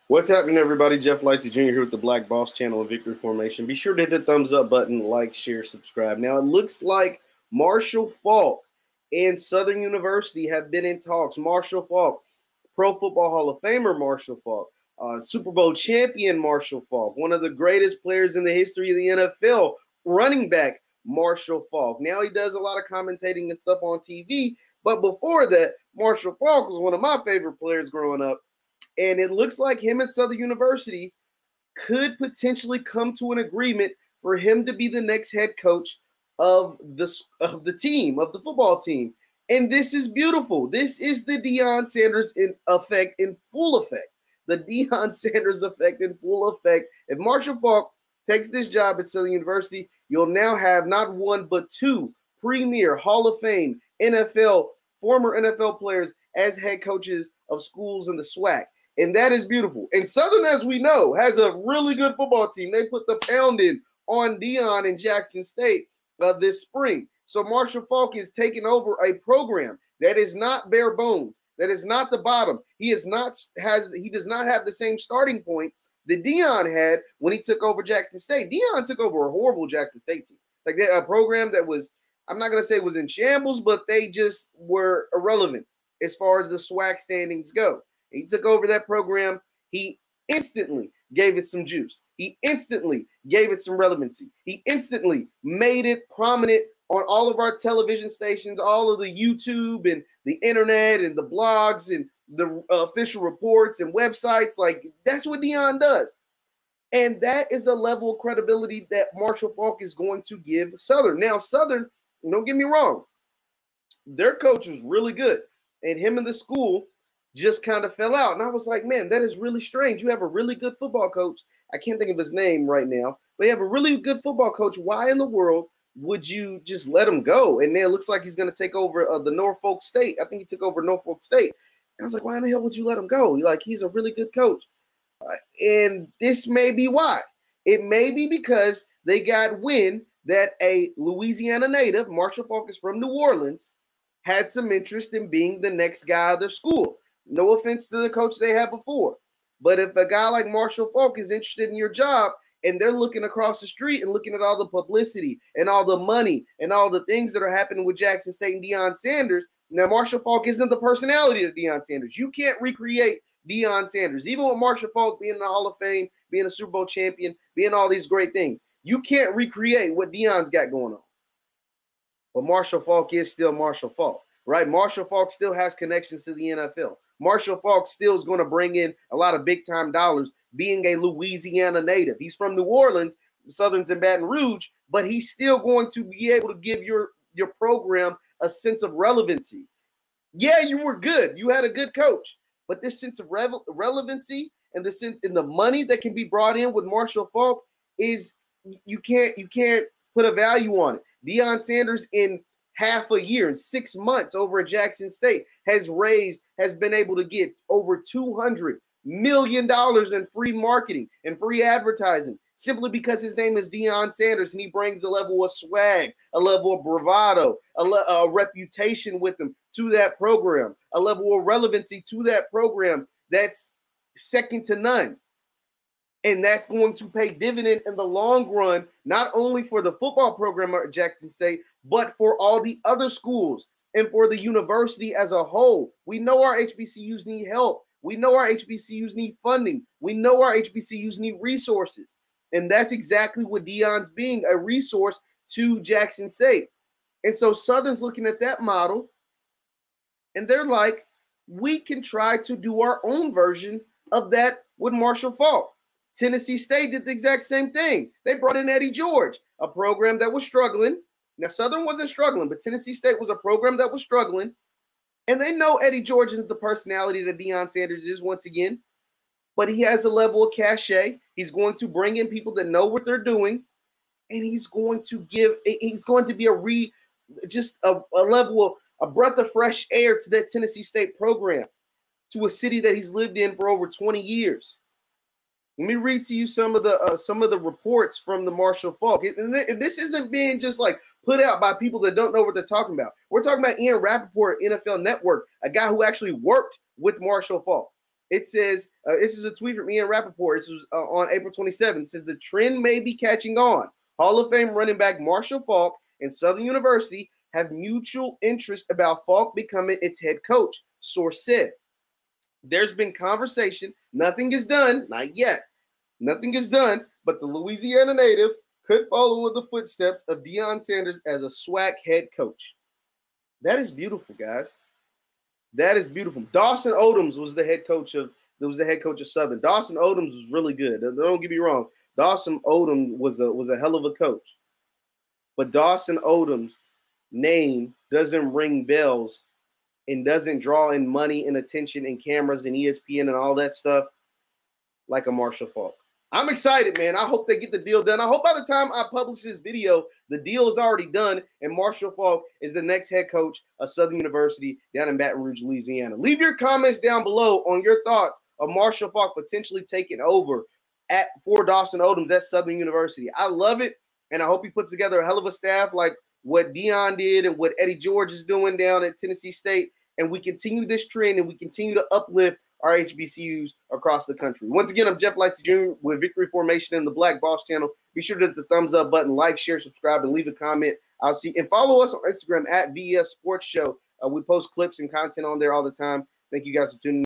What's happening, everybody? Jeff Lightsy Jr. here with the Black Boss Channel of Victory Formation. Be sure to hit the thumbs up button, like, share, subscribe. Now, it looks like Marshall Faulk and Southern University have been in talks. Marshall Faulk, Pro Football Hall of Famer Marshall Faulk, Super Bowl champion Marshall Faulk, one of the greatest players in the history of the NFL, running back Marshall Faulk. Now he does a lot of commentating and stuff on TV, but before that, Marshall Faulk was one of my favorite players growing up. And it looks like him at Southern University could potentially come to an agreement for him to be the next head coach of the team, of the football team. And this is beautiful. This is the Deion Sanders in full effect. The Deion Sanders effect in full effect. If Marshall Faulk takes this job at Southern University, you'll now have not one but two premier Hall of Fame former NFL players as head coaches of schools in the SWAC. And that is beautiful. And Southern, as we know, has a really good football team. They put the pounding on Deion and Jackson State this spring. So Marshall Faulk is taking over a program that is not bare bones, that is not the bottom. He does not have the same starting point that Deion had when he took over Jackson State. Deion took over a horrible Jackson State team, like a program that was, I'm not going to say it was in shambles, but they just were irrelevant as far as the SWAC standings go. He took over that program. He instantly gave it some juice. He instantly gave it some relevancy. He instantly made it prominent on all of our television stations, all of the YouTube and the internet and the blogs and the official reports and websites. Like, that's what Deion does. And that is a level of credibility that Marshall Faulk is going to give Southern. Now, Southern, don't get me wrong, their coach was really good. And him and the school just kind of fell out. And I was like, man, that is really strange. You have a really good football coach. I can't think of his name right now, but you have a really good football coach. Why in the world would you just let him go? And then it looks like he's going to take over the Norfolk State. I think he took over Norfolk State. And I was like, why in the hell would you let him go? Like, he's a really good coach. And this may be why. It may be because they got wind that a Louisiana native, Marshall Faulk is from New Orleans, had some interest in being the next guy of their school. No offense to the coach they had before. But if a guy like Marshall Faulk is interested in your job and they're looking across the street and looking at all the publicity and all the money and all the things that are happening with Jackson State and Deion Sanders, now Marshall Faulk isn't the personality of Deion Sanders. You can't recreate Deion Sanders. Even with Marshall Faulk being in the Hall of Fame, being a Super Bowl champion, being all these great things, you can't recreate what Deion's got going on. But Marshall Faulk is still Marshall Faulk, right? Marshall Faulk still has connections to the NFL. Marshall Faulk still is going to bring in a lot of big-time dollars being a Louisiana native. He's from New Orleans, Southern's in Baton Rouge, but he's still going to be able to give your program a sense of relevancy. Yeah, you were good. You had a good coach. But this sense of relevancy and the money that can be brought in with Marshall Faulk is you can't put a value on it. Deion Sanders in half a year, in 6 months over at Jackson State, has been able to get over $200 million in free marketing and free advertising simply because his name is Deion Sanders and he brings a level of swag, a level of bravado, a reputation with him to that program, a level of relevancy to that program that's second to none. And that's going to pay dividend in the long run, not only for the football program at Jackson State, but for all the other schools and for the university as a whole. We know our HBCUs need help. We know our HBCUs need funding. We know our HBCUs need resources. And that's exactly what Deion's being, a resource to Jackson State. And so Southern's looking at that model, and they're like, we can try to do our own version of that with Marshall Faulk. Tennessee State did the exact same thing. They brought in Eddie George, a program that was struggling. Now, Southern wasn't struggling, but Tennessee State was a program that was struggling. And they know Eddie George isn't the personality that Deion Sanders is once again, but he has a level of cachet. He's going to bring in people that know what they're doing, and he's going to be a breath of fresh air to that Tennessee State program, to a city that he's lived in for over 20 years. Let me read to you some of the reports from the Marshall Faulk. And this isn't being just like put out by people that don't know what they're talking about. We're talking about Ian Rappaport, NFL Network, a guy who actually worked with Marshall Faulk. It says, this is a tweet from Ian Rappaport. This was on April 27th. It says, the trend may be catching on. Hall of Fame running back Marshall Faulk and Southern University have mutual interest about Faulk becoming its head coach, source said. There's been conversation. Nothing is done. Not yet. Nothing is done, but the Louisiana native could follow in the footsteps of Deion Sanders as a SWAC head coach. That is beautiful, guys. That is beautiful. Dawson Odoms was the head coach of Southern. Dawson Odoms was really good. Don't get me wrong. Dawson Odoms was a hell of a coach. But Dawson Odoms' name doesn't ring bells and doesn't draw in money and attention and cameras and ESPN and all that stuff like a Marshall Faulk. I'm excited, man. I hope they get the deal done. I hope by the time I publish this video, the deal is already done and Marshall Faulk is the next head coach of Southern University down in Baton Rouge, Louisiana. Leave your comments down below on your thoughts of Marshall Faulk potentially taking over for Dawson Odoms at Southern University. I love it, and I hope he puts together a hell of a staff like what Deion did and what Eddie George is doing down at Tennessee State, and we continue this trend and we continue to uplift our HBCUs across the country. Once again, I'm Jeff Lightsy Jr. with Victory Formation and the Black Boss channel. Be sure to hit the thumbs up button, like, share, subscribe, and leave a comment. And follow us on Instagram at VF Sports Show. We post clips and content on there all the time. Thank you guys for tuning in.